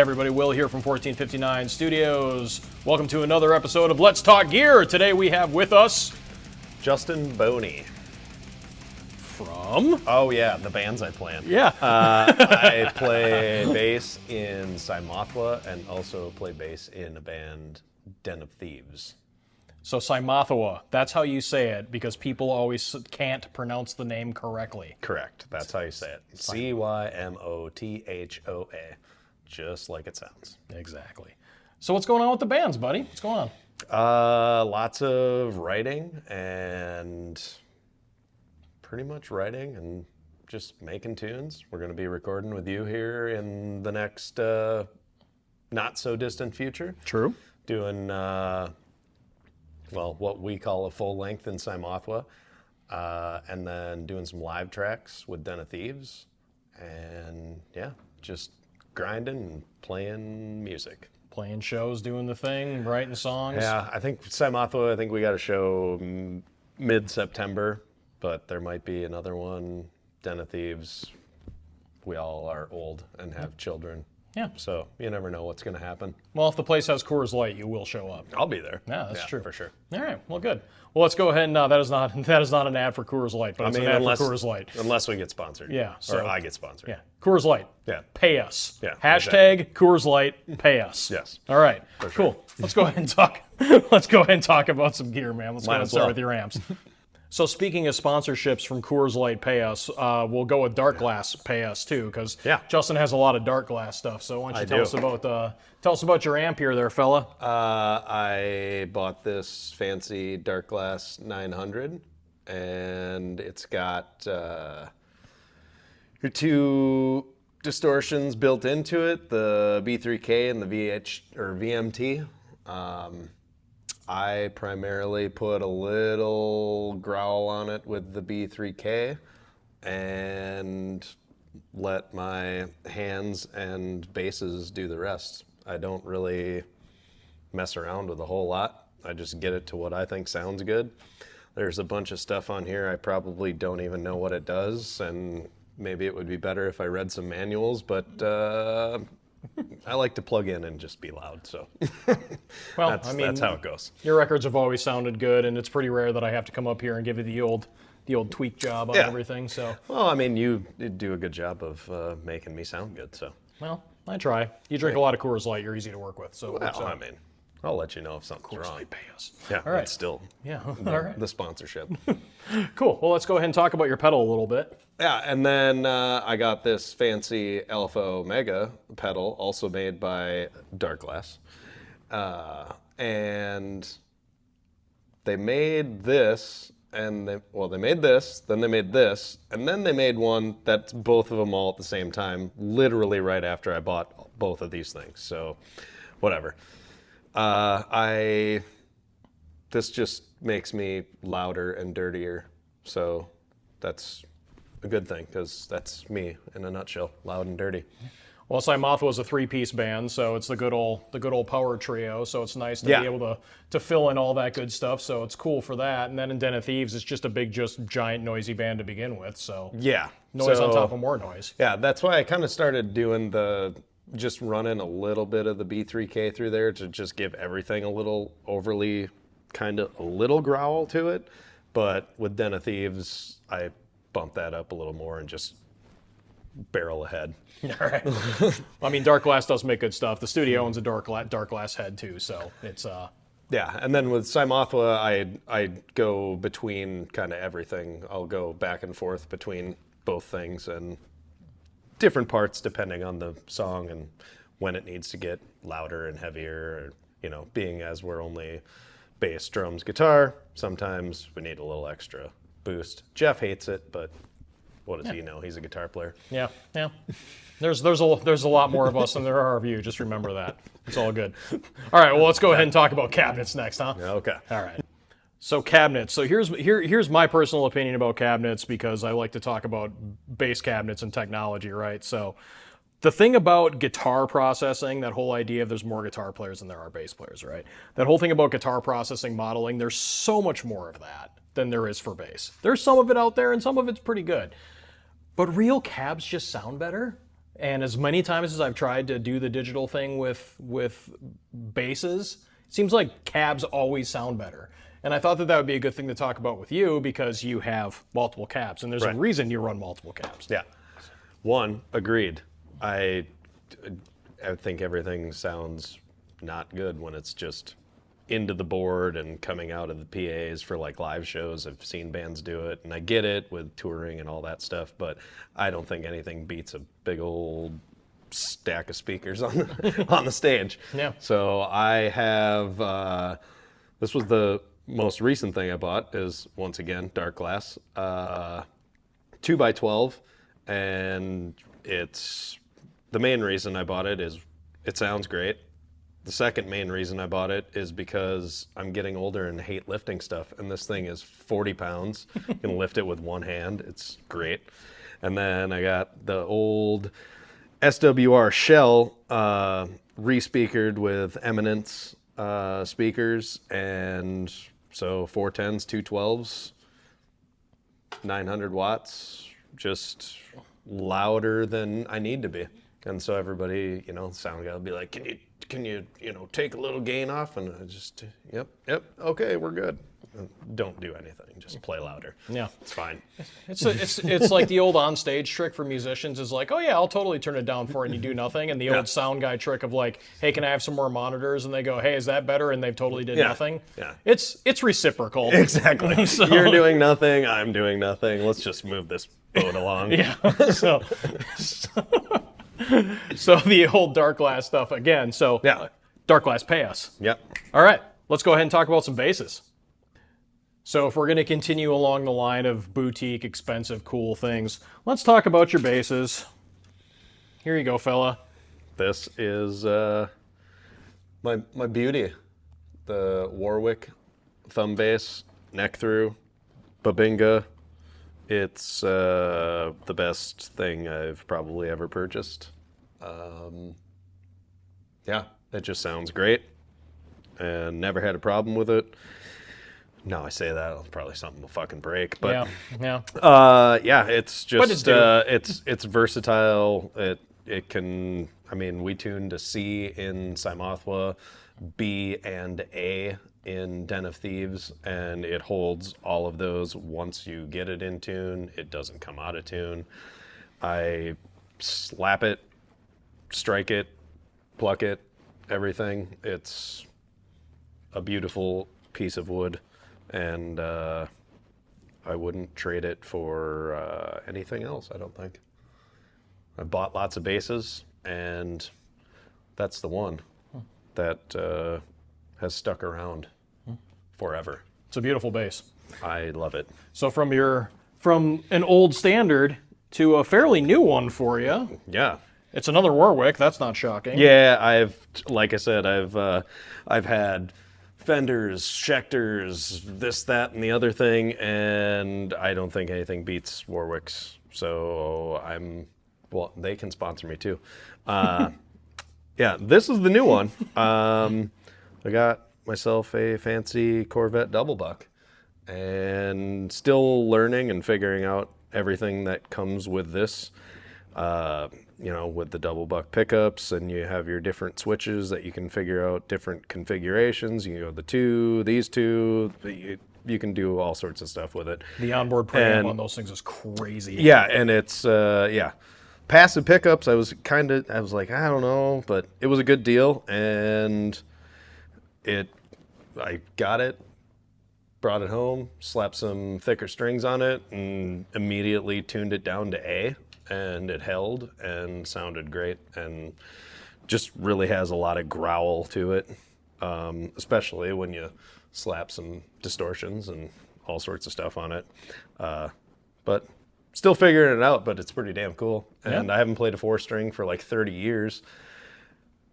everybody, Will here from 1459 Studios. Welcome to another episode of Let's Talk Gear. Today we have with us Justin Boehne. From? Oh yeah, the bands I play in. Yeah. I play bass in Cymothoa and also play bass in a band, Den of Thieves. So Cymothoa, that's how you say it because people always can't pronounce the name correctly. Correct, that's how you say it. Cymothoa, just like it sounds. Exactly. So what's going on with the bands, buddy? What's going on? Lots of writing and pretty much writing and just making tunes. We're going to be recording with you here in the next not so distant future. True. Doing what we call a full length in Cymothoa, and then doing some live tracks with Den of Thieves, and yeah, just grinding and playing music. Playing shows, doing the thing, writing songs. Yeah, I think Cymothoa, I think we got a show mid-September, but there might be another one. Den of Thieves, we all are old and have children. Yeah. So you never know what's going to happen. Well, if the place has Coors Light, you will show up. I'll be there. Yeah, that's true. For sure. All right. Well, good. Well, let's go ahead and that is not an ad for Coors Light, but it's an ad for Coors Light. Unless we get sponsored. Yeah. Or I get sponsored. Yeah. Coors Light. Yeah. Pay us. Yeah. Hashtag Coors Light. Pay us. Yes. All right. For sure. Cool. Let's go ahead and talk. Let's go ahead and talk about some gear, man. Let's go ahead and start with your amps. So speaking of sponsorships from Coors Light Pay Us, we'll go with Dark Glass Pay Us too, because Justin has a lot of Dark Glass stuff. So why don't you tell us about your amp here, there, fella? I bought this fancy Dark Glass 900, and it's got your two distortions built into it, the B3K and the VMT. I primarily put a little growl on it with the B3K and let my hands and basses do the rest. I don't really mess around with a whole lot. I just get it to what I think sounds good. There's a bunch of stuff on here I probably don't even know what it does, and maybe it would be better if I read some manuals, but I like to plug in and just be loud, so well, that's how it goes. Your records have always sounded good, and it's pretty rare that I have to come up here and give you the old tweak job on everything. So, well, I mean, you do a good job of making me sound good. So, well, I try. You drink a lot of Coors Light. You're easy to work with. So, I mean, I'll let you know if something's Coors wrong. Light Pay Us. Yeah, all right. Still, all right. The sponsorship. Cool. Well, let's go ahead and talk about your pedal a little bit. Yeah, and then I got this fancy Alpha Omega pedal, also made by Dark Glass, and they made this, and they made this, then they made this, and then they made one that's both of them all at the same time, literally right after I bought both of these things. So, whatever. This just makes me louder and dirtier, so that's a good thing, because that's me in a nutshell, loud and dirty. Well, Cymothoa is a three-piece band, so it's the good old power trio. So it's nice to be able to fill in all that good stuff. So it's cool for that. And then in Den of Thieves, it's just a big, just giant noisy band to begin with. So noise on top of more noise. Yeah, that's why I kind of started doing just running a little bit of the B3K through there to just give everything a little overly, kind of a little growl to it. But with Den of Thieves, I bump that up a little more and just barrel ahead. All right. I mean, Dark Glass does make good stuff. The studio owns a Dark Glass head too, so it's yeah, and then with Cymothoa, I go between kind of everything. I'll go back and forth between both things and different parts depending on the song and when it needs to get louder and heavier. Or, being as we're only bass, drums, guitar, sometimes we need a little extra boost. Jeff hates it, but what does he know? He's a guitar player. Yeah. There's a lot more of us than there are of you. Just remember that. It's all good. All right. Well, let's go ahead and talk about cabinets next, huh? Okay. All right. So cabinets. So here's my personal opinion about cabinets, because I like to talk about bass cabinets and technology, right? So the thing about guitar processing, that whole idea of there's more guitar players than there are bass players, right? That whole thing about guitar processing modeling, there's so much more of that than there is for bass. There's some of it out there, and some of it's pretty good. But real cabs just sound better. And as many times as I've tried to do the digital thing with basses, it seems like cabs always sound better. And I thought that would be a good thing to talk about with you because you have multiple cabs, and there's a reason you run multiple cabs. Yeah. One, agreed. I think everything sounds not good when it's just into the board and coming out of the PAs for like live shows. I've seen bands do it, and I get it with touring and all that stuff, but I don't think anything beats a big old stack of speakers on the stage. Yeah. So I have, this was the most recent thing I bought is, once again, Dark Glass, 2x12, and it's, the main reason I bought it is it sounds great. The second main reason I bought it is because I'm getting older and hate lifting stuff, and this thing is 40 pounds. You can lift it with one hand. It's great. And then I got the old SWR shell re-speakered with Eminence speakers, and so 410s, 212s, 900 watts, just louder than I need to be. And so everybody, sound guy will be like, can you take a little gain off? And I just, yep, okay, we're good. Don't do anything, just play louder. Yeah. It's fine. It's like the old on-stage trick for musicians is like, oh yeah, I'll totally turn it down for it, and you do nothing. And the old sound guy trick of like, hey, can I have some more monitors? And they go, hey, is that better? And they've totally did nothing. Yeah. It's reciprocal. Exactly. So, you're doing nothing, I'm doing nothing. Let's just move this boat along. Yeah. So the old Dark Glass stuff again. So Dark Glass, pay us. Yep. All right, let's go ahead and talk about some basses. So if we're going to continue along the line of boutique, expensive, cool things, let's talk about your basses. Here you go, fella. This is my beauty, the Warwick thumb bass, neck through, Babinga. It's the best thing I've probably ever purchased. Yeah, it just sounds great, and never had a problem with it. No, I say that, it's probably something will fucking break, but yeah, it's just it's versatile. It can, I mean, we tuned to C in Cymothoa, B and A in Den of Thieves, and it holds all of those. Once you get it in tune, it doesn't come out of tune. I slap it, strike it, pluck it, everything. It's a beautiful piece of wood, and I wouldn't trade it for anything else, I don't think. I've bought lots of basses, and that's the one that has stuck around forever. It's a beautiful bass. I love it. So from an old standard to a fairly new one for you. Yeah. It's another Warwick. That's not shocking. Yeah, like I said, I've had Fenders, Schecters, this, that, and the other thing, and I don't think anything beats Warwicks. So well, they can sponsor me too. Yeah, this is the new one. I got myself a fancy Corvette double buck, and still learning and figuring out everything that comes with this. With the double buck pickups, and you have your different switches that you can figure out different configurations. You go these two, you can do all sorts of stuff with it. The onboard preamp on those things is crazy. Yeah, and it's, passive pickups, I was like, I don't know, but it was a good deal, and I got it, brought it home, slapped some thicker strings on it, and immediately tuned it down to A, and it held and sounded great, and just really has a lot of growl to it, especially when you slap some distortions and all sorts of stuff on it. But still figuring it out, but it's pretty damn cool. And I haven't played a 4-string for like 30 years.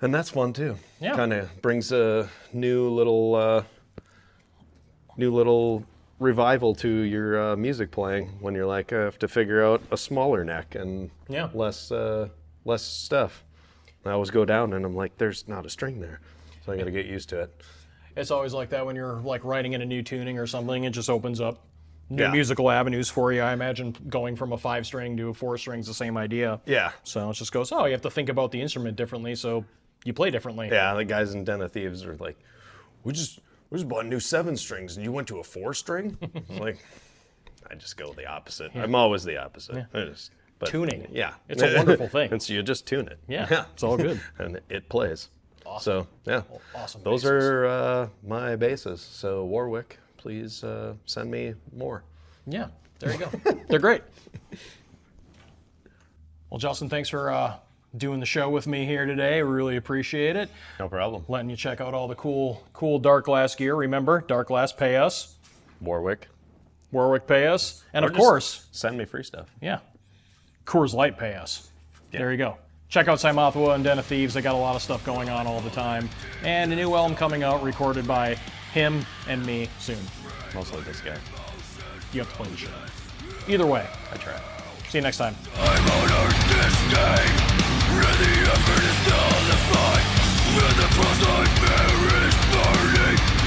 And that's fun too. Yeah. Kind of brings a new little revival to your music playing when you're like, I have to figure out a smaller neck and less stuff. I always go down and I'm like, there's not a string there. So I got to get used to it. It's always like that when you're like writing in a new tuning or something. It just opens up new musical avenues for you. I imagine going from a 5-string to a 4-string is the same idea. Yeah. So it just goes, oh, you have to think about the instrument differently, so you play differently. Yeah, the guys in Den of Thieves are like, we just bought new 7 strings and you went to a 4-string? It's like, I just go the opposite. Yeah. I'm always the opposite. Yeah. Tuning. Yeah. It's a wonderful thing. And so you just tune it. Yeah. It's all good. And it plays. Awesome. So, yeah. Awesome. Those are my basses. So, Warwick, please send me more. Yeah. There you go. They're great. Well, Justin, thanks for doing the show with me here today. Really appreciate it. No problem. Letting you check out all the cool dark glass gear. Remember, dark glass pay us. Warwick pay us. And of course, send me free stuff. Yeah. Coors Light pay us. Yeah. There you go. Check out Cymothoa and Den of Thieves. They got a lot of stuff going on all the time. And a new album coming out recorded by him and me soon. Mostly this guy. You have to play the show. Either way, I try. See you next time. I'm on earth this day, where the effort is still the fight, where the prospect is burning.